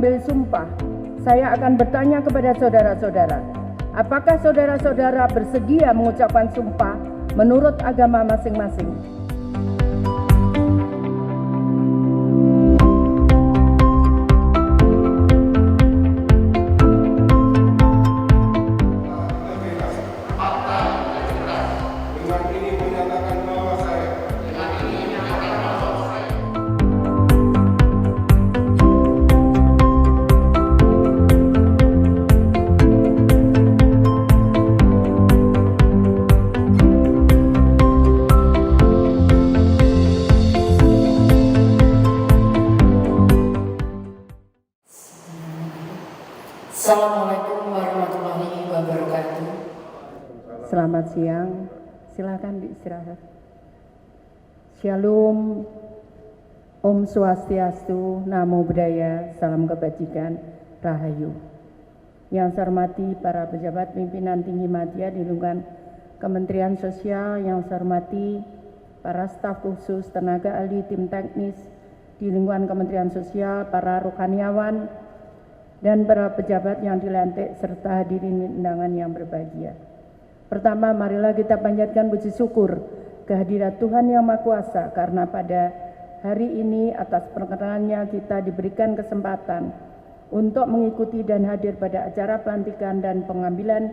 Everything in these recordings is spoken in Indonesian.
mengambil sumpah, saya akan bertanya kepada saudara-saudara, apakah saudara-saudara bersedia mengucapkan sumpah menurut agama masing-masing? Assalamualaikum warahmatullahi wabarakatuh. Selamat siang, silakan diistirahat. Shalom, Om Swastiastu, Namo Buddhaya, salam kebajikan, Rahayu. Yang saya hormati para pejabat pimpinan tinggi media di lingkungan Kementerian Sosial, yang saya hormati para staf khusus, tenaga ahli, tim teknis di lingkungan Kementerian Sosial, para rohaniawan, dan para pejabat yang dilantik serta hadirin undangan yang berbahagia. Pertama, marilah kita panjatkan puji syukur kehadirat Tuhan Yang Maha Kuasa, karena pada hari ini atas perkenanannya kita diberikan kesempatan untuk mengikuti dan hadir pada acara pelantikan dan pengambilan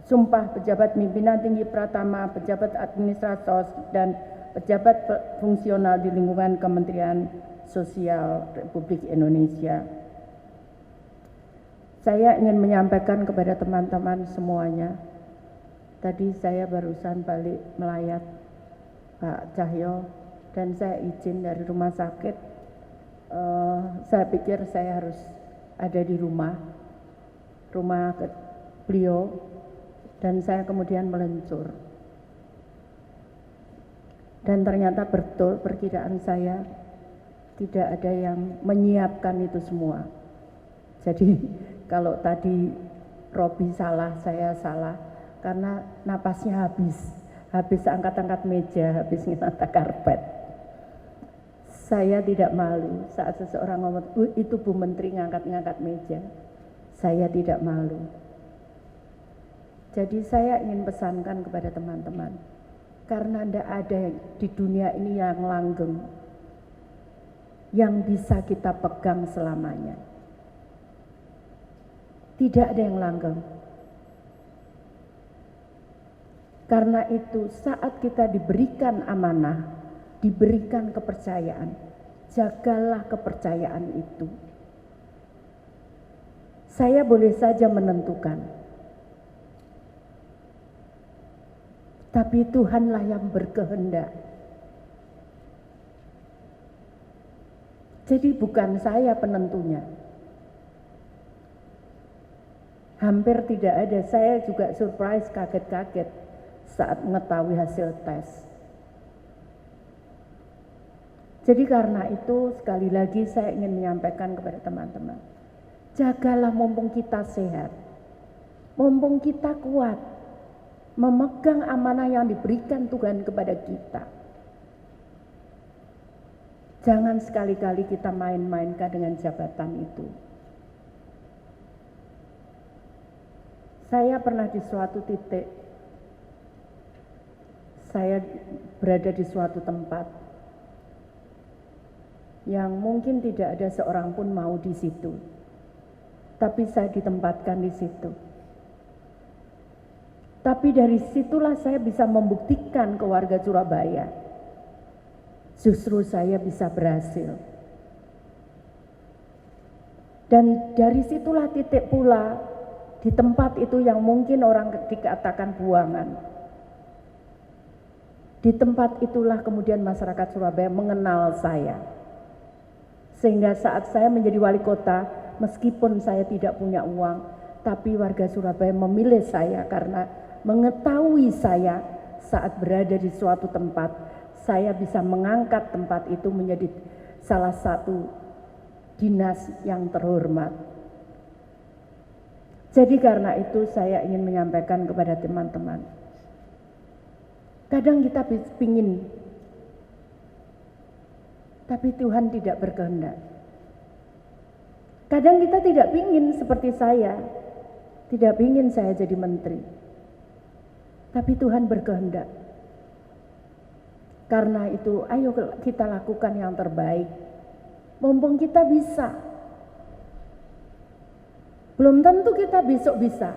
sumpah pejabat pimpinan tinggi Pratama, pejabat administrator, dan pejabat fungsional di lingkungan Kementerian Sosial Republik Indonesia. Saya ingin menyampaikan kepada teman-teman semuanya. Tadi saya barusan balik melayat Pak Cahyo dan saya izin dari rumah sakit. Saya pikir saya harus ada di rumah beliau, dan saya kemudian meluncur. Dan ternyata betul perkiraan saya, tidak ada yang menyiapkan itu semua. Jadi kalau tadi Robi salah, saya salah, karena napasnya habis angkat-angkat meja, habis ngata karpet. Saya tidak malu saat seseorang ngomong, itu Bu Menteri ngangkat-ngangkat meja. Saya tidak malu. Jadi saya ingin pesankan kepada teman-teman, karena tidak ada di dunia ini yang langgeng, yang bisa kita pegang selamanya. Tidak ada yang langgeng. Karena itu saat kita diberikan amanah, diberikan kepercayaan, jagalah kepercayaan itu. Saya boleh saja menentukan, tapi Tuhanlah yang berkehendak. Jadi bukan saya penentunya. Hampir tidak ada, saya juga surprise, kaget-kaget saat mengetahui hasil tes. Jadi karena itu sekali lagi saya ingin menyampaikan kepada teman-teman, jagalah mumpung kita sehat, mumpung kita kuat, memegang amanah yang diberikan Tuhan kepada kita. Jangan sekali-kali kita main-mainkan dengan jabatan itu. Saya pernah di suatu titik, saya berada di suatu tempat yang mungkin tidak ada seorang pun mau di situ, tapi saya ditempatkan di situ. Tapi dari situlah saya bisa membuktikan ke warga Surabaya, justru saya bisa berhasil. Dan dari situlah titik pula, di tempat itu yang mungkin orang dikatakan buangan. Di tempat itulah kemudian masyarakat Surabaya mengenal saya. Sehingga saat saya menjadi wali kota, meskipun saya tidak punya uang, tapi warga Surabaya memilih saya karena mengetahui saya saat berada di suatu tempat, saya bisa mengangkat tempat itu menjadi salah satu dinas yang terhormat. Jadi karena itu saya ingin menyampaikan kepada teman-teman, kadang kita pingin, tapi Tuhan tidak berkehendak. Kadang kita tidak ingin seperti saya, tidak ingin saya jadi menteri. Tapi Tuhan berkehendak. Karena itu ayo kita lakukan yang terbaik. Mumpung kita bisa. Belum tentu kita besok bisa.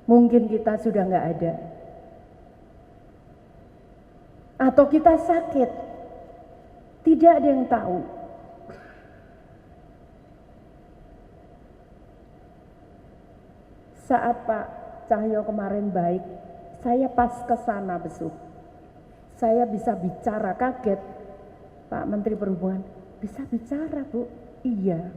Mungkin kita sudah nggak ada. Atau kita sakit. Tidak ada yang tahu. Saat Pak Cahyo kemarin baik, saya pas ke sana besok. Saya bisa bicara, kaget. Pak Menteri Perhubungan, bisa bicara Bu? Iya.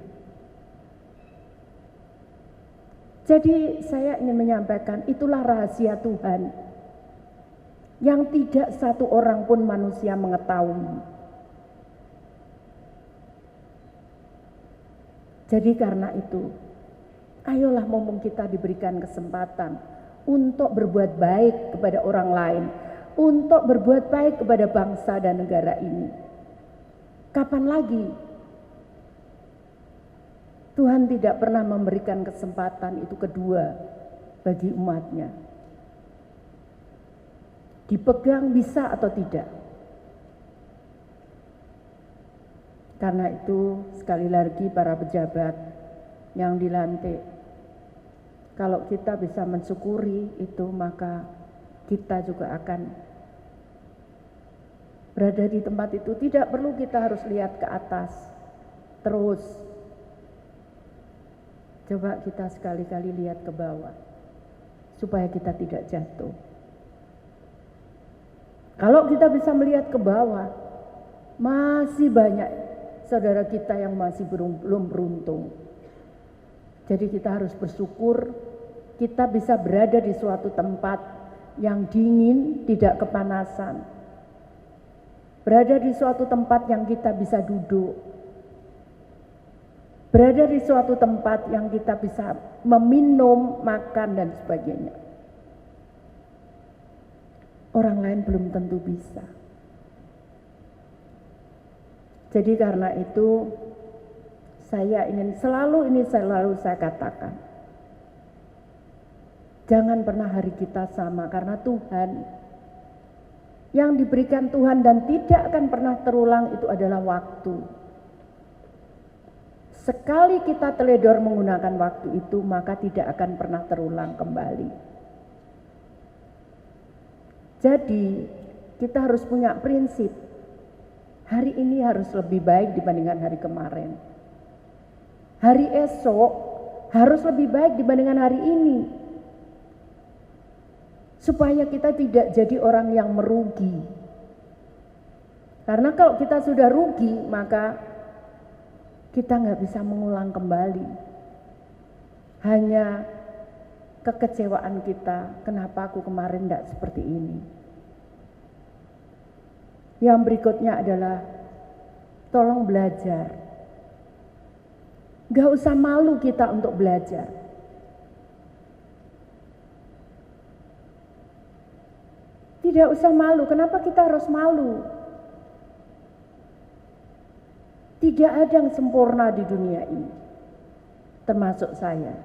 Jadi saya ingin menyampaikan itulah rahasia Tuhan. Yang tidak satu orang pun manusia mengetahui. Jadi karena itu, ayolah mumpung kita diberikan kesempatan untuk berbuat baik kepada orang lain, untuk berbuat baik kepada bangsa dan negara ini. Kapan lagi? Tuhan tidak pernah memberikan kesempatan itu kedua bagi umatnya. Dipegang bisa atau tidak. Karena itu sekali lagi para pejabat yang dilantik, kalau kita bisa mensyukuri itu maka kita juga akan berada di tempat itu. Tidak perlu kita harus lihat ke atas terus. Coba kita sekali-kali lihat ke bawah supaya kita tidak jatuh. Kalau kita bisa melihat ke bawah, masih banyak saudara kita yang masih belum beruntung. Jadi kita harus bersyukur kita bisa berada di suatu tempat yang dingin, tidak kepanasan. Berada di suatu tempat yang kita bisa duduk. Berada di suatu tempat yang kita bisa meminum, makan dan sebagainya. Orang lain belum tentu bisa. Jadi karena itu saya selalu saya katakan. Jangan pernah hari kita sama karena Tuhan yang diberikan Tuhan dan tidak akan pernah terulang itu adalah waktu. Sekali kita teledor menggunakan waktu itu maka tidak akan pernah terulang kembali. Jadi kita harus punya prinsip. Hari ini harus lebih baik dibandingkan hari kemarin. Hari esok harus lebih baik dibandingkan hari ini. Supaya kita tidak jadi orang yang merugi. Karena kalau kita sudah rugi, maka kita nggak bisa mengulang kembali. Hanya kekecewaan kita, kenapa aku kemarin tidak seperti ini. Yang berikutnya adalah tolong belajar. Gak usah malu kita untuk belajar. Tidak usah malu. Kenapa kita harus malu? Tidak ada yang sempurna di dunia ini. Termasuk saya.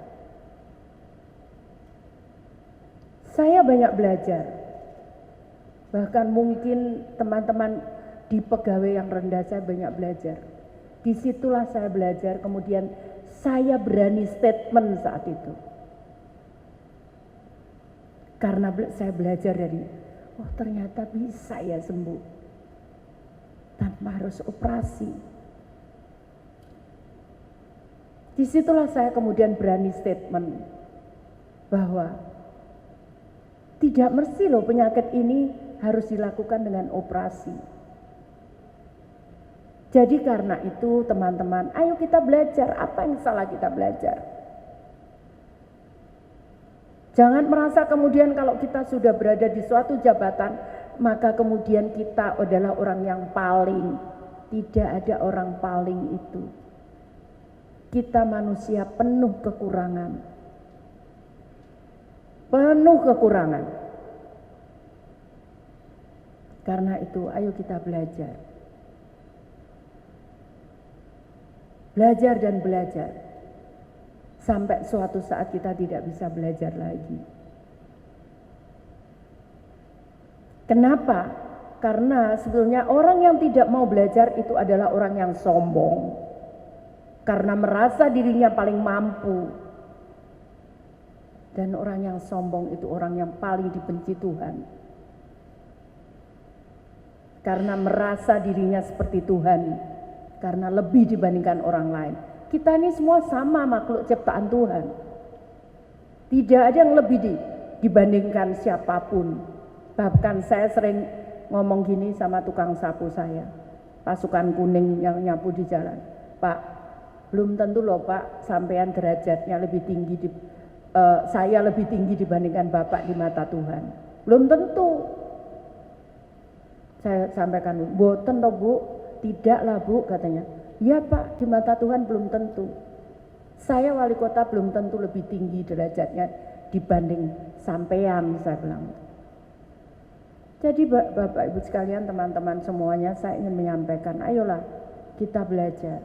Saya banyak belajar. Bahkan mungkin teman-teman di pegawai yang rendah saya banyak belajar. Disitulah saya belajar, kemudian saya berani statement saat itu. Karena saya belajar dari, oh ternyata bisa ya sembuh. Tanpa harus operasi. Disitulah saya kemudian berani statement bahwa tidak mesti loh penyakit ini harus dilakukan dengan operasi. Jadi karena itu teman-teman, ayo kita belajar. Apa yang salah kita belajar? Jangan merasa kemudian kalau kita sudah berada di suatu jabatan, maka kemudian kita adalah orang yang paling. Tidak ada orang paling itu. Kita manusia penuh kekurangan. Penuh kekurangan. Karena itu ayo kita belajar. Belajar dan belajar. Sampai suatu saat kita tidak bisa belajar lagi. Kenapa? Karena sebetulnya orang yang tidak mau belajar itu adalah orang yang sombong. Karena merasa dirinya paling mampu. Dan orang yang sombong itu orang yang paling dibenci Tuhan. Karena merasa dirinya seperti Tuhan. Karena lebih dibandingkan orang lain. Kita ini semua sama makhluk ciptaan Tuhan. Tidak ada yang lebih dibandingkan siapapun. Bahkan saya sering ngomong gini sama tukang sapu saya, pasukan kuning yang nyapu di jalan. Pak, belum tentu loh Pak, sampean derajatnya lebih tinggi, saya lebih tinggi dibandingkan Bapak di mata Tuhan. Belum tentu. Saya sampaikan, boten loh Bu, tidaklah Bu katanya. Ya Pak, di mata Tuhan belum tentu. Saya wali kota belum tentu lebih tinggi derajatnya dibanding sampean, saya bilang. Jadi Bapak Ibu sekalian, teman-teman semuanya, saya ingin menyampaikan, ayolah kita belajar.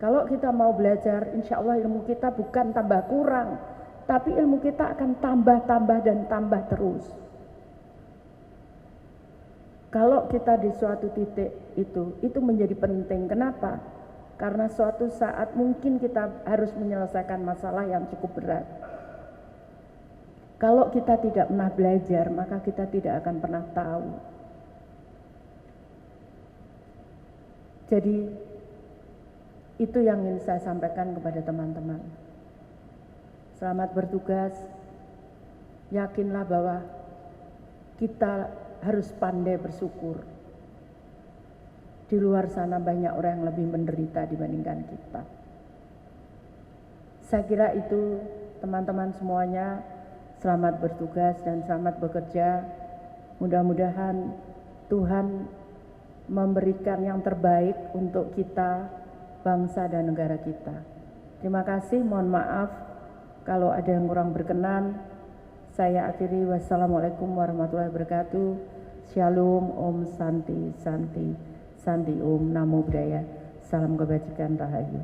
Kalau kita mau belajar, insya Allah ilmu kita bukan tambah kurang, tapi ilmu kita akan tambah dan tambah terus. Kalau kita di suatu titik itu menjadi penting. Kenapa? Karena suatu saat mungkin kita harus menyelesaikan masalah yang cukup berat. Kalau kita tidak pernah belajar, maka kita tidak akan pernah tahu. Jadi, itu yang ingin saya sampaikan kepada teman-teman. Selamat bertugas, yakinlah bahwa kita harus pandai bersyukur. Di luar sana banyak orang yang lebih menderita dibandingkan kita. Saya kira itu teman-teman semuanya. Selamat bertugas dan selamat bekerja. Mudah-mudahan Tuhan memberikan yang terbaik untuk kita, bangsa dan negara kita. Terima kasih, mohon maaf kalau ada yang kurang berkenan. Saya akhiri, wassalamualaikum warahmatullahi wabarakatuh. Shalom, Om Santi, Santi, Santi Om, Namo Buddhaya. Salam kebajikan, Rahayu.